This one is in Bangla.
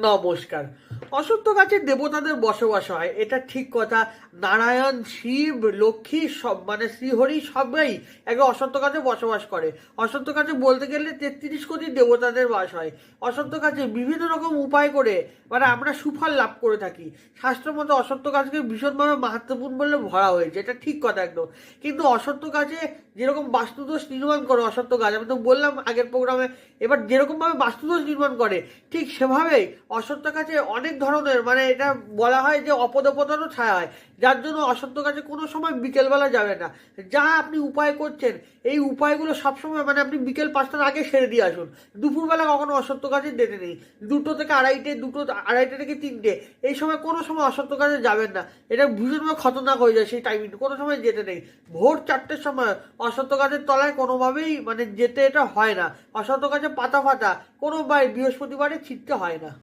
নমস্কার। অশ্বত্থ গাছের দেবতাদের বসবাস হয়, এটা ঠিক কথা। নারায়ণ, শিব, লক্ষ্মী সব মানে শ্রীহরি সবাই একটা অশ্বত্থ গাছে বসবাস করে। অশ্বত্থ গাছে বলতে গেলে 33 কোটি দেবতাদের বাস হয়। অশ্বত্থ গাছে বিভিন্ন রকম উপায় করে মানে আমরা সুফল লাভ করে থাকি। শাস্ত্র মতো অশ্বত্থ গাছকে ভীষণভাবে মাহাত্ম্যপূর্ণ বলে ভরা হয়েছে, এটা ঠিক কথা একদম। কিন্তু অশ্বত্থ গাছে যেরকম বাস্তুদোষ নির্মাণ করে অশ্বত্থ গাছ, আমি তো বললাম আগের প্রোগ্রামে, এবার যেরকমভাবে বাস্তুদোষ নির্মাণ করে ঠিক সেভাবেই অশ্বত্থ গাছে অনেক ধরনের মানে এটা বলা হয় যে অপদেবতারও ছায়া হয়, যার জন্য অশ্বত্থ গাছে কোনো সময় বিকেলবেলা যাবে না। যা আপনি উপায় করছেন এই উপায়গুলো সবসময় মানে আপনি বিকেল 5টার আগে সেরে দিয়ে আসুন। দুপুরবেলা কখনো অশ্বত্থ গাছে যেতে নেই। 2 থেকে 2:30, 2:30 থেকে 3টে এই সময় কোনো সময় অশ্বত্থ গাছে যাবেন না। এটা ভীষণভাবে খতরনাক হয়ে যায় সেই টাইমিং, কোনো সময় যেতে নেই। ভোর 4টের সময় অশ্বত্থ গাছের তলায় কোনোভাবেই মানে যেতে এটা হয় না। অশ্বত্থ গাছে পাতা ফাতা কোনো বৃহস্পতিবারে ছিটতে হয় না।